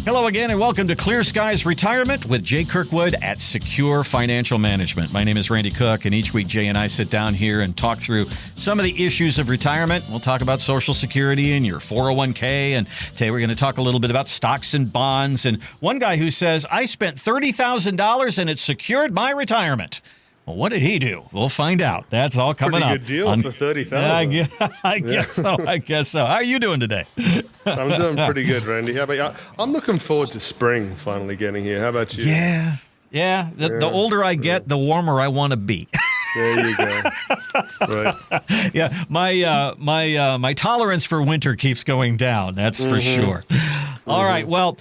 Hello again, and welcome to Clear Skies Retirement with Jay Kirkwood at Secure Financial Management. My name is Randy Cook, and each week Jay and I sit down here and talk through some of the issues of retirement. We'll talk about Social Security and your 401k, and today we're going to talk a little bit about stocks and bonds. And one guy who says, I spent $30,000 and it secured my retirement. Well, what did he do? We'll find out. That's all coming up. Pretty good deal for $30,000. I guess so. How are you doing today? I'm doing pretty good, Randy. How about you? I'm looking forward to spring finally getting here. How about you? Yeah. The older I get, the warmer I want to be. There you go. Right. Yeah, my tolerance for winter keeps going down. That's for sure. All right. Well,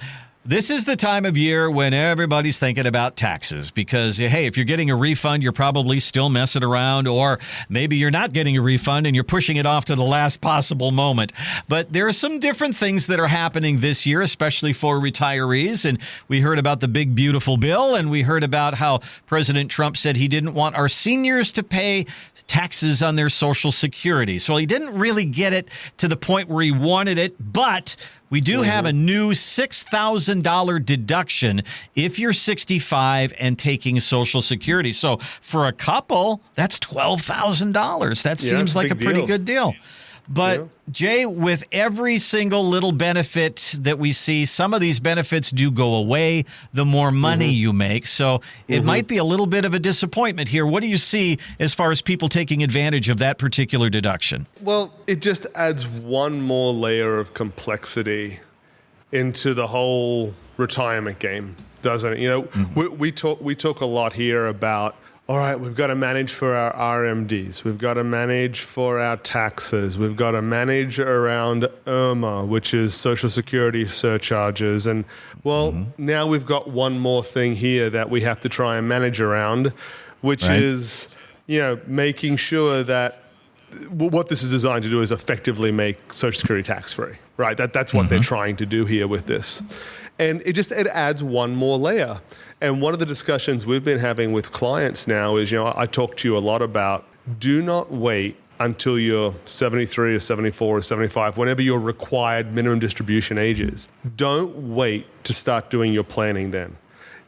this is the time of year when everybody's thinking about taxes because, hey, if you're getting a refund, you're probably still messing around, or maybe you're not getting a refund and you're pushing it off to the last possible moment. But there are some different things that are happening this year, especially for retirees. And we heard about the big, beautiful bill, and we heard about how President Trump said he didn't want our seniors to pay taxes on their Social Security. So he didn't really get it to the point where he wanted it, but we do have a new $6,000 deduction if you're 65 and taking Social Security. So for a couple, that's $12,000. That seems like a pretty good deal. But Jay, with every single little benefit that we see, some of these benefits do go away the more money you make. So it might be a little bit of a disappointment here. What do you see as far as people taking advantage of that particular deduction? Well, it just adds one more layer of complexity into the whole retirement game, doesn't it? You know, we talk a lot here about, all right, we've got to manage for our RMDs. We've got to manage for our taxes. We've got to manage around IRMA, which is Social Security surcharges. And, well, now we've got one more thing here that we have to try and manage around, which is, you know, making sure that what this is designed to do is effectively make Social Security tax-free, right? That's what they're trying to do here with this. And it adds one more layer. And one of the discussions we've been having with clients now is, you know, I talk to you a lot about do not wait until you're 73 or 74 or 75, whenever your required minimum distribution age is. Don't wait to start doing your planning then.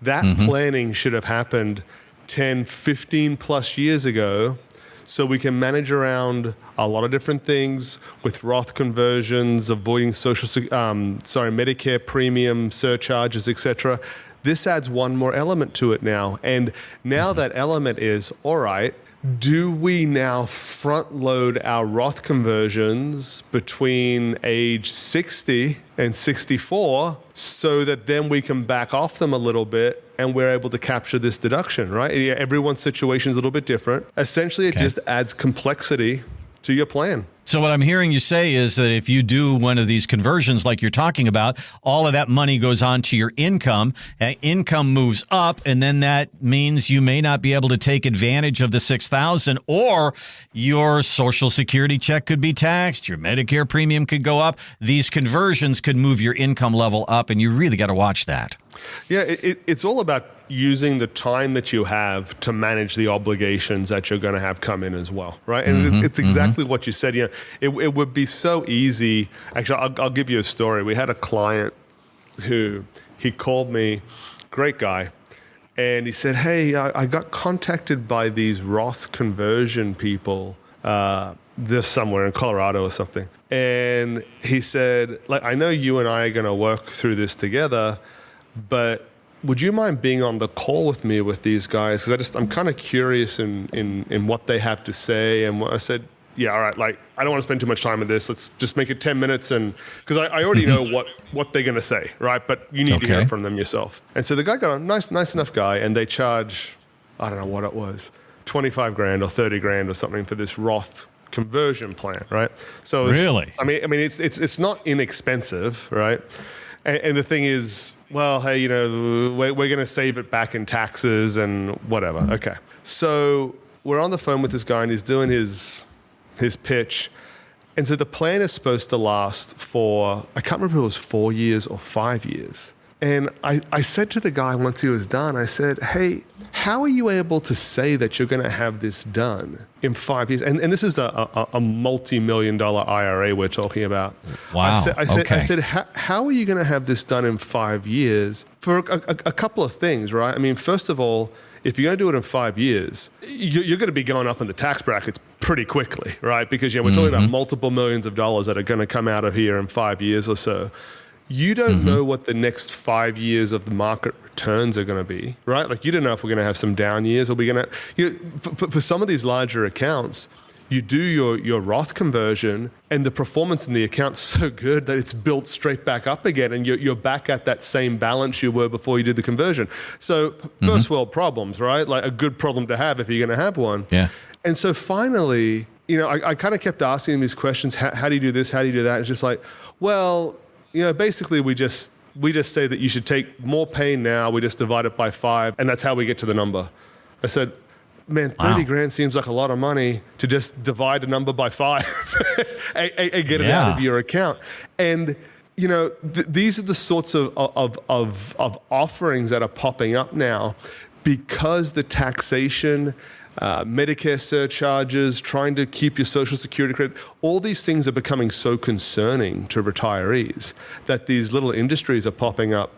That planning should have happened 10, 15 plus years ago, so we can manage around a lot of different things with Roth conversions, avoiding Medicare premium surcharges, etc. This adds one more element to it now. And now that element is, all right, do we now front load our Roth conversions between age 60 and 64 so that then we can back off them a little bit and we're able to capture this deduction, right? Everyone's situation is a little bit different. Essentially, it just adds complexity to your plan. So what I'm hearing you say is that if you do one of these conversions like you're talking about, all of that money goes on to your income, income moves up, and then that means you may not be able to take advantage of the $6,000, or your Social Security check could be taxed, your Medicare premium could go up. These conversions could move your income level up, and you really got to watch that. Yeah, it's all about using the time that you have to manage the obligations that you're going to have come in as well, right? And it's exactly what you said. You know, it would be so easy. Actually, I'll give you a story. We had a client who he called me, great guy, and he said, hey, I got contacted by these Roth conversion people this somewhere in Colorado or something. And he said, like, I know you and I are going to work through this together, but would you mind being on the call with me with these guys? Because I'm kind of curious in what they have to say. And I said, yeah, all right, like, I don't want to spend too much time on this. Let's just make it 10 minutes. And because I already know what they're going to say, right? But you need to hear from them yourself. And so the guy got a nice enough guy, and they charge, I don't know what it was, 25 grand or 30 grand or something for this Roth conversion plan, right? So really, I mean, it's not inexpensive, right? And the thing is, well, hey, you know, we're going to save it back in taxes and whatever. Okay. So we're on the phone with this guy, and he's doing his pitch. And so the plan is supposed to last for, I can't remember if it was 4 years or 5 years. And I said to the guy once he was done, I said, hey, how are you able to say that you're going to have this done in 5 years? And this is a multi-million-dollar IRA we're talking about. Wow. I said, how are you going to have this done in 5 years? For a couple of things, right? I mean, first of all, if you're going to do it in 5 years, you're going to be going up in the tax brackets pretty quickly, right? Because we're talking about multiple millions of dollars that are going to come out of here in 5 years or so. You don't know what the next 5 years of the market returns are going to be, right? Like, you don't know if we're going to have some down years, or we're going to, for some of these larger accounts, you do your Roth conversion, and the performance in the account's so good that it's built straight back up again, and you're back at that same balance you were before you did the conversion. So first world problems, right? Like, a good problem to have if you're going to have one. Yeah. And so finally, I kind of kept asking him these questions. How do you do this? How do you do that? It's just like, well, basically we just say that you should take more pain now. We just divide it by 5, and that's how we get to the number. I said, man, 30 grand seems like a lot of money to just divide a number by 5 and get it out of your account. And these are the sorts of offerings that are popping up now, because the taxation, Medicare surcharges, trying to keep your Social Security credit, all these things are becoming so concerning to retirees that these little industries are popping up.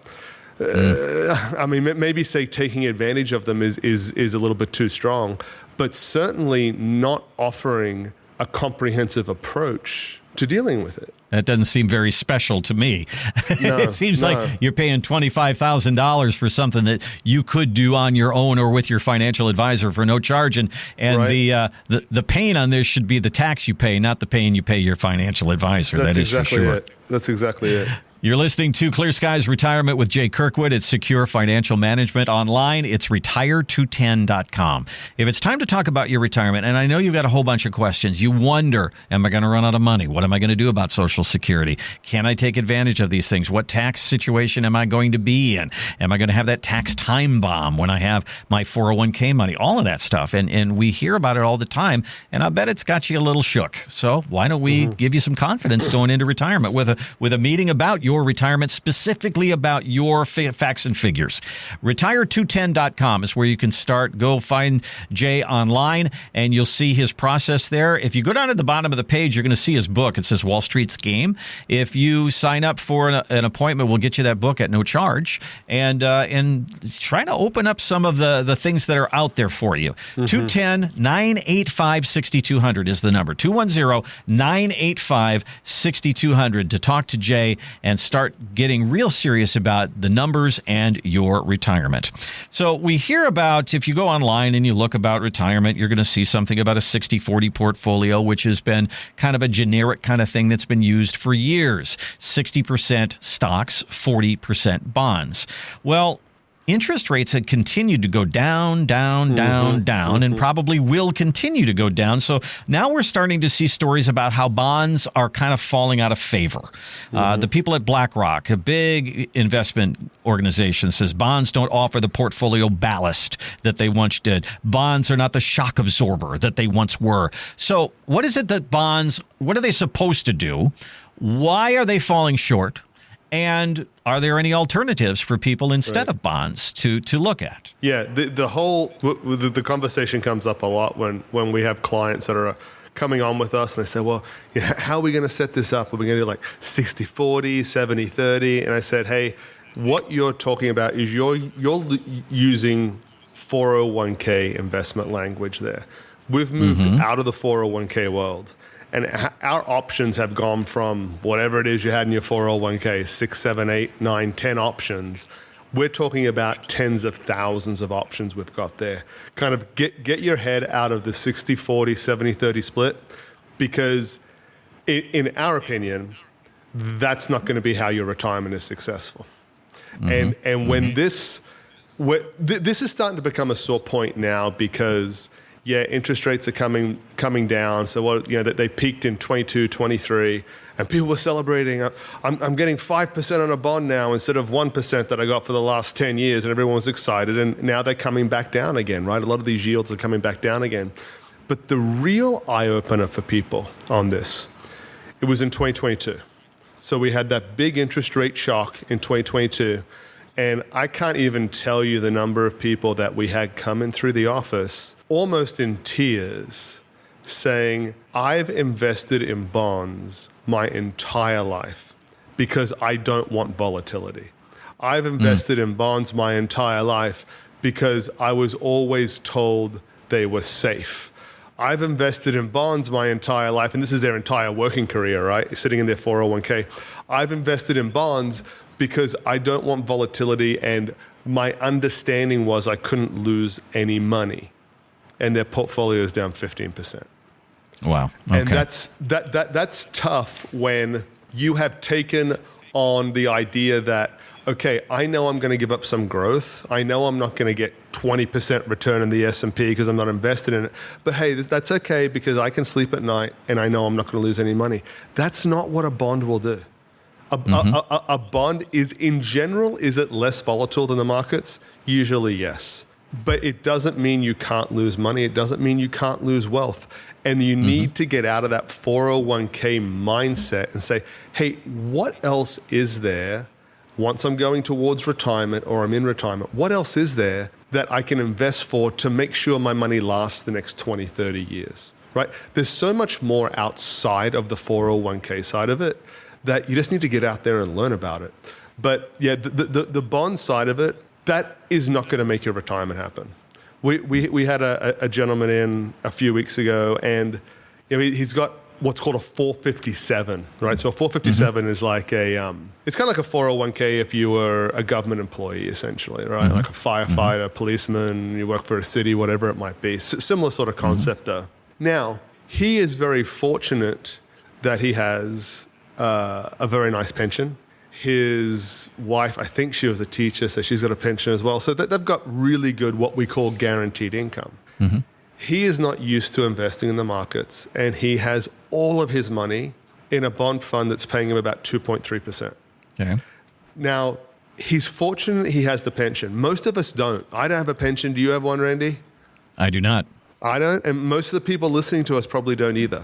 I mean, maybe say taking advantage of them is a little bit too strong, but certainly not offering a comprehensive approach to dealing with it. That doesn't seem very special to me. It seems like you're paying $25,000 for something that you could do on your own or with your financial advisor for no charge. And right. the pain on this should be the tax you pay, not the pain you pay your financial advisor. That's that is exactly for sure. It. That's exactly it. You're listening to Clear Skies Retirement with Jay Kirkwood. It's secure financial management. Online, it's retire210.com. If it's time to talk about your retirement, and I know you've got a whole bunch of questions, you wonder, am I going to run out of money? What am I going to do about Social Security? Can I take advantage of these things? What tax situation am I going to be in? Am I going to have that tax time bomb when I have my 401k money? All of that stuff. And we hear about it all the time, and I bet it's got you a little shook. So why don't we give you some confidence going into retirement with a meeting about your retirement, specifically about your facts and figures. Retire210.com is where you can start. Go find Jay online, and you'll see his process there. If you go down to the bottom of the page, you're going to see his book. It says Wall Street's Game. If you sign up for an appointment, we'll get you that book at no charge, and try to open up some of the things that are out there for you. 210-985-6200 is the number. 210-985-6200 to talk to Jay and start getting real serious about the numbers and your retirement. So we hear about, if you go online and you look about retirement, you're going to see something about a 60-40 portfolio, which has been kind of a generic kind of thing that's been used for years. 60% stocks, 40% bonds. Well, interest rates had continued to go down, and probably will continue to go down. So now we're starting to see stories about how bonds are kind of falling out of favor. The people at BlackRock, a big investment organization, says bonds don't offer the portfolio ballast that they once did. Bonds are not the shock absorber that they once were. So what is it that bonds, what are they supposed to do? Why are they falling short? And are there any alternatives for people instead of bonds to look at? Yeah, the conversation comes up a lot when we have clients that are coming on with us and they say, well, how are we going to set this up? Are we going to do like 60-40, 70-30? And I said, hey, what you're talking about is you're using 401k investment language there. We've moved out of the 401k world. And our options have gone from whatever it is you had in your 401k, 6, 7, 8, 9, 10 options. We're talking about tens of thousands of options we've got there. Kind of get your head out of the 60-40, 70-30 split, because in our opinion, that's not going to be how your retirement is successful. And when this is starting to become a sore point now, because interest rates are coming down. So they peaked in 22, 23, and people were celebrating. I'm getting 5% on a bond now instead of 1% that I got for the last 10 years, and everyone was excited. And now they're coming back down again, right? A lot of these yields are coming back down again. But the real eye-opener for people on this, it was in 2022. So we had that big interest rate shock in 2022. And I can't even tell you the number of people that we had come in through the office almost in tears saying, I've invested in bonds my entire life because I don't want volatility. I've invested in bonds my entire life because I was always told they were safe. I've invested in bonds my entire life, and this is their entire working career, right? Sitting in their 401k. I've invested in bonds because I don't want volatility, and my understanding was I couldn't lose any money. And their portfolio is down 15%. Wow. Okay. And that's tough when you have taken on the idea that, okay, I know I'm going to give up some growth. I know I'm not going to get 20% return in the S&P because I'm not invested in it. But hey, that's okay because I can sleep at night and I know I'm not going to lose any money. That's not what a bond will do. A bond is, in general, is it less volatile than the markets? Usually, yes. But it doesn't mean you can't lose money. It doesn't mean you can't lose wealth. And you need to get out of that 401k mindset and say, hey, what else is there once I'm going towards retirement or I'm in retirement? What else is there that I can invest for to make sure my money lasts the next 20, 30 years, right? There's so much more outside of the 401k side of it that you just need to get out there and learn about it. But yeah, the bond side of it, that is not going to make your retirement happen. We had a gentleman in a few weeks ago, and he's got what's called a 457, right? So a 457 is like it's kind of like a 401k if you were a government employee, essentially, right? Like a firefighter, policeman, you work for a city, whatever it might be. Similar sort of concept though. Now, he is very fortunate that he has a very nice pension. His wife, I think she was a teacher, so she's got a pension as well. So they've got really good, what we call guaranteed income. He is not used to investing in the markets, and he has all of his money in a bond fund that's paying him about 2.3%. Okay. Now, he's fortunate he has the pension. Most of us don't. I don't have a pension. Do you have one, Randy? I do not. I don't, and most of the people listening to us probably don't either.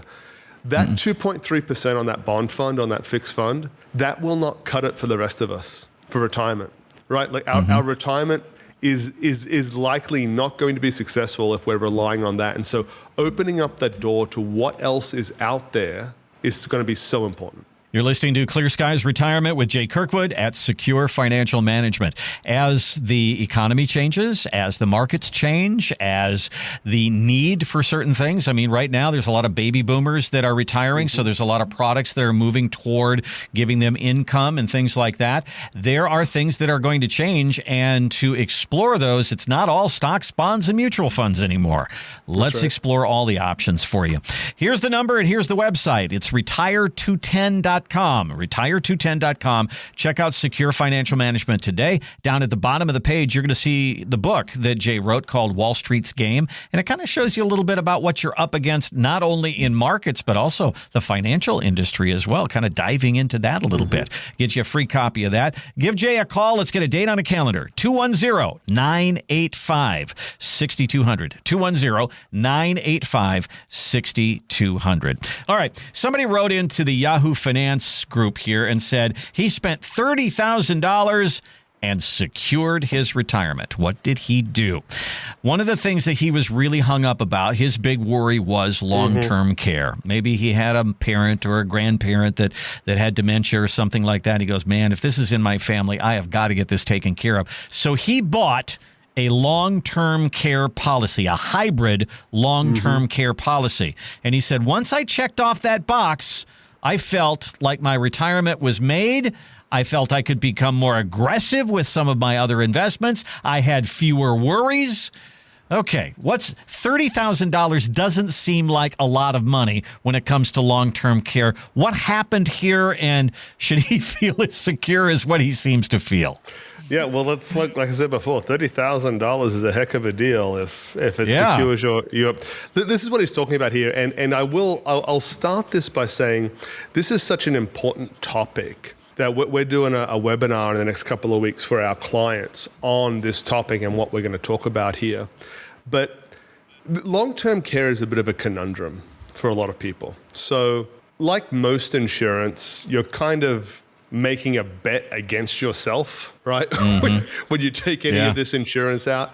That 2.3% on that bond fund, on that fixed fund, that will not cut it for the rest of us for retirement, right? Like our retirement is likely not going to be successful if we're relying on that. And so opening up that door to what else is out there is going to be so important. You're listening to Clear Skies Retirement with Jay Kirkwood at Secure Financial Management. As the economy changes, as the markets change, as the need for certain things, I mean, right now there's a lot of baby boomers that are retiring, so there's a lot of products that are moving toward giving them income and things like that. There are things that are going to change, and to explore those, it's not all stocks, bonds, and mutual funds anymore. Let's explore all the options for you. Here's the number and here's the website. It's retire210.com. Retire210.com. Check out Secure Financial Management today. Down at the bottom of the page, you're going to see the book that Jay wrote called Wall Street's Game. And it kind of shows you a little bit about what you're up against, not only in markets, but also the financial industry as well, kind of diving into that a little bit. Get you a free copy of that. Give Jay a call. Let's get a date on a calendar. 210-985-6200. 210-985-6200. All right. Somebody wrote into the Yahoo Finance group here and said he spent $30,000 and secured his retirement. What did he do? One of the things that he was really hung up about, his big worry was long-term care. Maybe he had a parent or a grandparent that had dementia or something like that. He goes, man, if this is in my family, I have got to get this taken care of. So he bought a long-term care policy, a hybrid long-term care policy. And he said, once I checked off that box, I felt like my retirement was made. I felt I could become more aggressive with some of my other investments. I had fewer worries. Okay, what's $30,000 doesn't seem like a lot of money when it comes to long-term care. What happened here, and should he feel as secure as what he seems to feel? Yeah, well, that's what, like I said before, $30,000 is a heck of a deal if it secures your. This is what he's talking about here, and I'll start this by saying this is such an important topic that we're doing a webinar in the next couple of weeks for our clients on this topic and what we're going to talk about here. But long-term care is a bit of a conundrum for a lot of people. So, like most insurance, you're kind of making a bet against yourself, right? when you take any of this insurance out.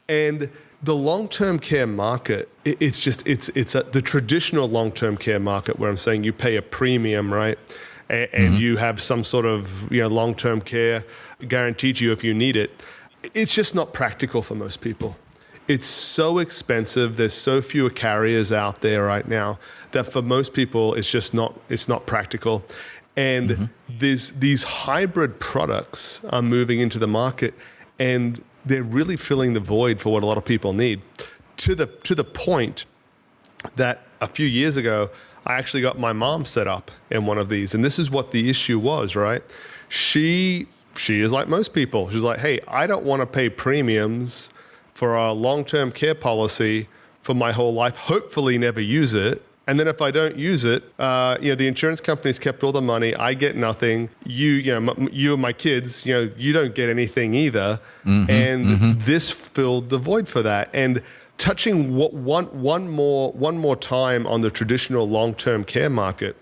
And the long-term care market, it's the traditional long-term care market where I'm saying you pay a premium, right? And you have some sort of long-term care guaranteed to you if you need it. It's just not practical for most people. It's so expensive. There's so few carriers out there right now that for most people it's not practical. And these hybrid products are moving into the market, and they're really filling the void for what a lot of people need, to the point that a few years ago, I actually got my mom set up in one of these. And this is what the issue was, right? She is like most people. She's like, hey, I don't want to pay premiums for a long-term care policy for my whole life, hopefully never use it. And then if I don't use it, the insurance company's kept all the money. I get nothing. You and my kids, you don't get anything either. This filled the void for that. And touching one more time on the traditional long-term care market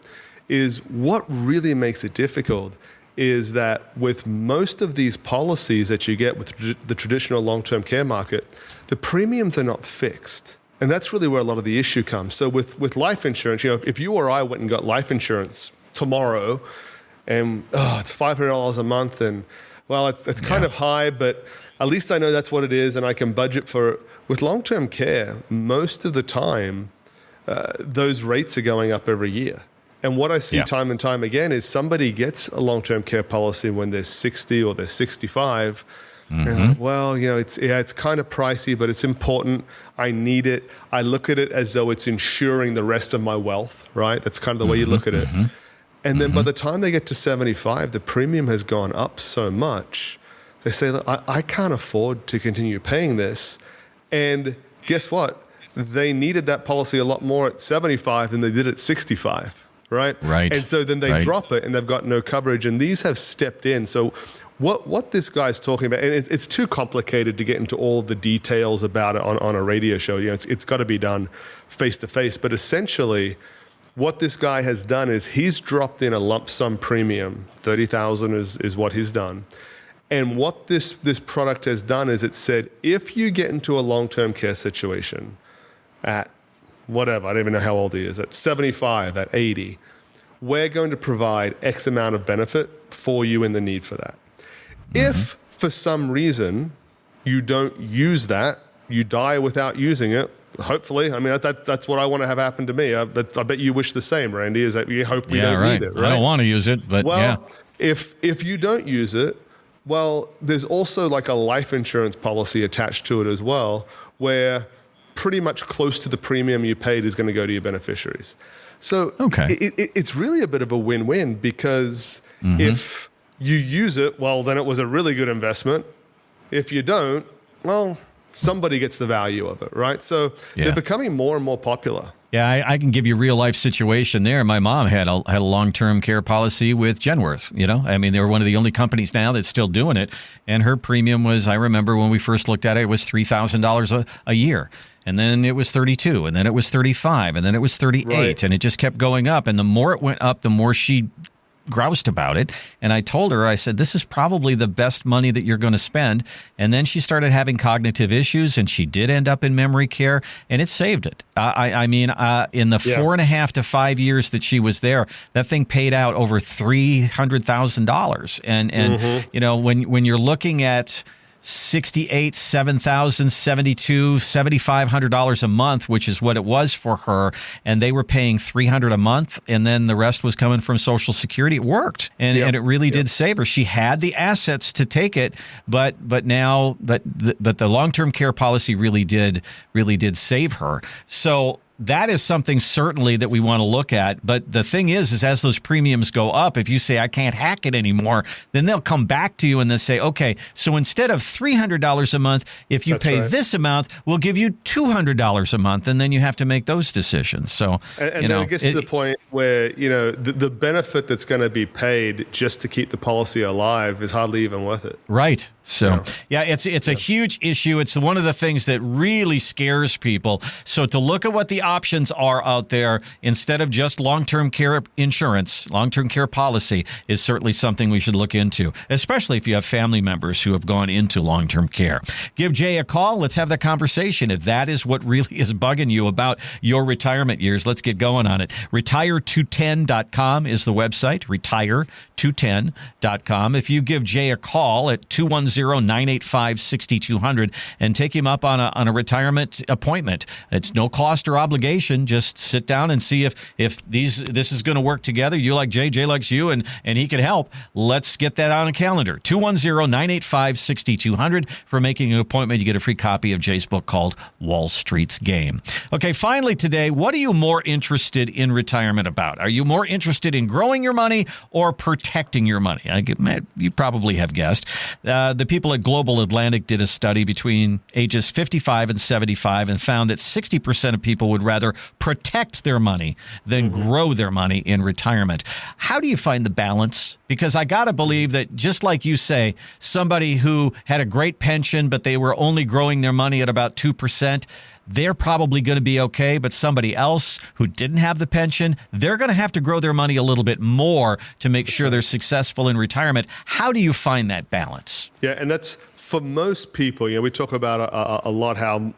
is what really makes it difficult is that with most of these policies that you get with the traditional long-term care market, the premiums are not fixed. And that's really where a lot of the issue comes. So with life insurance, if you or I went and got life insurance tomorrow, and it's $500 a month, and well, it's kind of high, but at least I know that's what it is, and I can budget for it. With long-term care, most of the time, those rates are going up every year. And what I see time and time again is somebody gets a long-term care policy when they're 60 or they're 65. And like, well, it's kind of pricey, but it's important. I need it. I look at it as though it's insuring the rest of my wealth, right? That's kind of the way you look at it. And then by the time they get to 75, the premium has gone up so much. They say, look, I can't afford to continue paying this. And guess what? They needed that policy a lot more at 75 than they did at 65, right? Right. And so then they drop it and they've got no coverage. And these have stepped in. So what this guy's talking about, and it's too complicated to get into all the details about it on a radio show. It's got to be done face to face. But essentially, what this guy has done is he's dropped in a lump sum premium. $30,000 is what he's done. And what this product has done is it said, if you get into a long-term care situation at whatever, I don't even know how old he is, at 75, at 80, we're going to provide X amount of benefit for you in the need for that. If for some reason you don't use that, you die without using it, hopefully, I mean, that's what I want to have happen to me. I bet you wish the same, Randy, is that you hope we don't need it, right? I don't want to use it, but if you don't use it, well, there's also like a life insurance policy attached to it as well, where pretty much close to the premium you paid is going to go to your beneficiaries. So it's really a bit of a win-win because if you use it, well, then it was a really good investment. If you don't, well, somebody gets the value of it, right? So they're becoming more and more popular. Yeah, I can give you a real life situation there. My mom had a long-term care policy with Genworth. I mean, they were one of the only companies now that's still doing it. And her premium was, I remember when we first looked at it, it was $3,000 a year. And then it was 32, and then it was 35, and then it was 38, and it just kept going up. And the more it went up, the more she groused about it. And I told her, I said, this is probably the best money that you're going to spend. And then she started having cognitive issues, and she did end up in memory care, and it saved it. I mean, in the 4.5 to 5 years that she was there, that thing paid out over $300,000. And when you're looking at $68,000, $7,000, $72,000, $7,500 a month, which is what it was for her, and they were paying $300 a month, and then the rest was coming from Social Security. It worked, and it really did save her. She had the assets to take it, but the long-term care policy really did save her. So that is something certainly that we want to look at. But the thing is as those premiums go up, if you say, I can't hack it anymore, then they'll come back to you and they'll say, okay, so instead of $300 a month, if you pay this amount, we'll give you $200 a month. And then you have to make those decisions. So, and then it gets to the point where, the benefit that's going to be paid just to keep the policy alive is hardly even worth it. Right. So, it's a huge issue. It's one of the things that really scares people. So to look at what the options are out there instead of just long-term care insurance. Long-term care policy is certainly something we should look into, especially if you have family members who have gone into long-term care. Give Jay a call. Let's have that conversation. If that is what really is bugging you about your retirement years, let's get going on it. Retire210.com is the website, retire210.com. If you give Jay a call at 210-985-6200 and take him up on a retirement appointment, it's no cost or obligation. Just sit down and see if this is going to work together. You like Jay, Jay likes you, and he can help. Let's get that on a calendar. 210-985-6200. For making an appointment, you get a free copy of Jay's book called Wall Street's Game. Okay, finally today, what are you more interested in retirement about? Are you more interested in growing your money or protecting your money? You probably have guessed. The people at Global Atlantic did a study between ages 55 and 75 and found that 60% of people would rather protect their money than grow their money in retirement. How do you find the balance? Because I got to believe that, just like you say, somebody who had a great pension, but they were only growing their money at about 2%, they're probably going to be okay. But somebody else who didn't have the pension, they're going to have to grow their money a little bit more to make sure they're successful in retirement. How do you find that balance? Yeah, and that's for most people. We talk about a lot how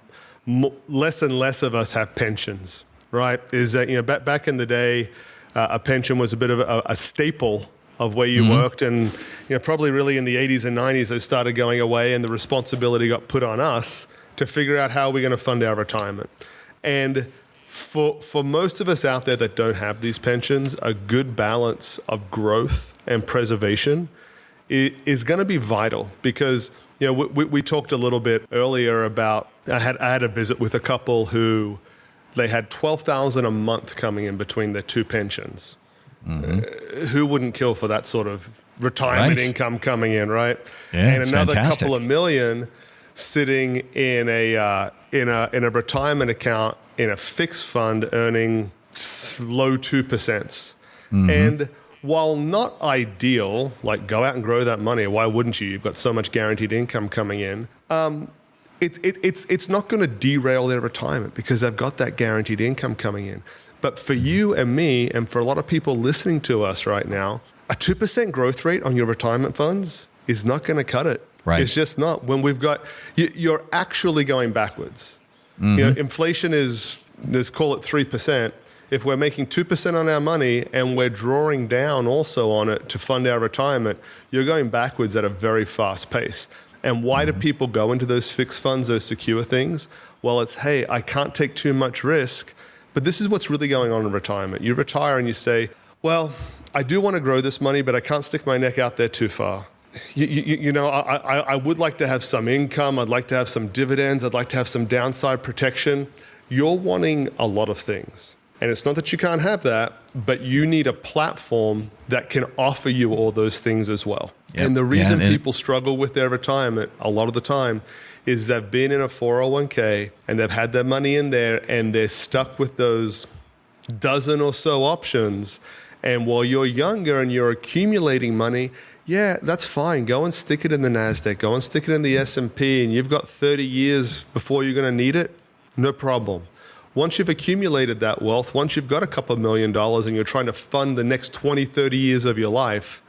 less and less of us have pensions, right? Is that, back in the day, a pension was a bit of a staple of where you worked. And, probably really in the 80s and 90s, those started going away and the responsibility got put on us to figure out how we're going to fund our retirement. And for most of us out there that don't have these pensions, a good balance of growth and preservation is going to be vital. Because we talked a little bit earlier about I had a visit with a couple who they had $12,000 a month coming in between their two pensions. Who wouldn't kill for that sort of retirement income coming in, right? Yeah, and another fantastic. couple of million sitting in a retirement account in a fixed fund earning low 2%. And while not ideal, like go out and grow that money, why wouldn't you? You've got so much guaranteed income coming in. It's not going to derail their retirement because they've got that guaranteed income coming in. But for you and me, and for a lot of people listening to us right now, a 2% growth rate on your retirement funds is not going to cut it. Right. It's just not. When we've got, you're actually going backwards. Inflation is, let's call it 3%. If we're making 2% on our money and we're drawing down also on it to fund our retirement, you're going backwards at a very fast pace. And why do people go into those fixed funds, those secure things? Well, it's, hey, I can't take too much risk. But this is what's really going on in retirement. You retire and you say, well, I do want to grow this money, but I can't stick my neck out there too far. I would like to have some income. I'd like to have some dividends. I'd like to have some downside protection. You're wanting a lot of things. And it's not that you can't have that, but you need a platform that can offer you all those things as well. Yep. And the reason people struggle with their retirement a lot of the time is they've been in a 401k and they've had their money in there and they're stuck with those dozen or so options. And while you're younger and you're accumulating money, yeah, that's fine. Go and stick it in the NASDAQ. Go and stick it in the S&P, and you've got 30 years before you're going to need it. No problem. Once you've accumulated that wealth, once you've got a couple $1 million and you're trying to fund the next 20, 30 years of your life,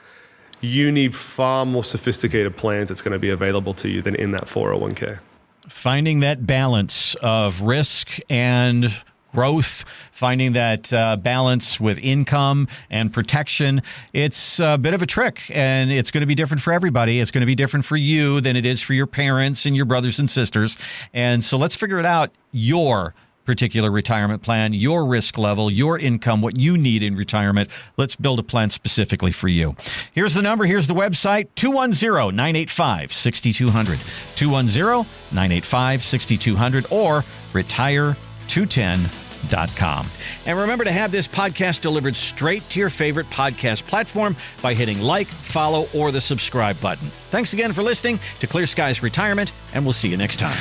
you need far more sophisticated plans that's going to be available to you than in that 401k. Finding that balance of risk and growth, finding that balance with income and protection, it's a bit of a trick, and it's going to be different for everybody. It's going to be different for you than it is for your parents and your brothers and sisters. And so let's figure it out, your particular retirement plan, your risk level, your income, what you need in retirement. Let's build a plan specifically for you. Here's the number. Here's the website, 210-985-6200. 210-985-6200 or retire210.com. And remember to have this podcast delivered straight to your favorite podcast platform by hitting like, follow, or the subscribe button. Thanks again for listening to Clear Skies Retirement, and we'll see you next time.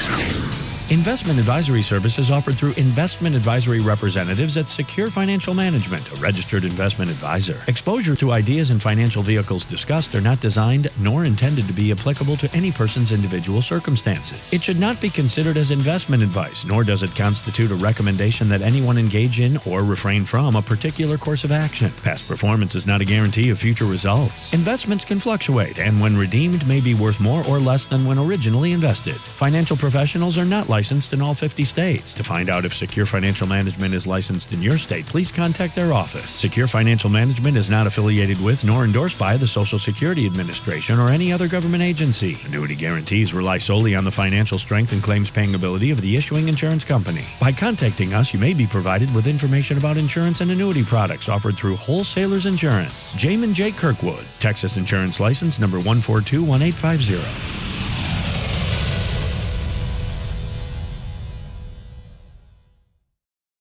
Investment advisory services offered through investment advisory representatives at Secure Financial Management, a registered investment advisor. Exposure to ideas and financial vehicles discussed are not designed nor intended to be applicable to any person's individual circumstances. It should not be considered as investment advice, nor does it constitute a recommendation that anyone engage in or refrain from a particular course of action. Past performance is not a guarantee of future results. Investments can fluctuate, and when redeemed may be worth more or less than when originally invested. Financial professionals are not licensed in all 50 states. To find out if Secure Financial Management is licensed in your state, please contact their office. Secure Financial Management is not affiliated with nor endorsed by the Social Security Administration or any other government agency. Annuity guarantees rely solely on the financial strength and claims paying ability of the issuing insurance company. By contacting us, you may be provided with information about insurance and annuity products offered through Wholesalers Insurance. Jamin J. Kirkwood, Texas Insurance License number 1421850.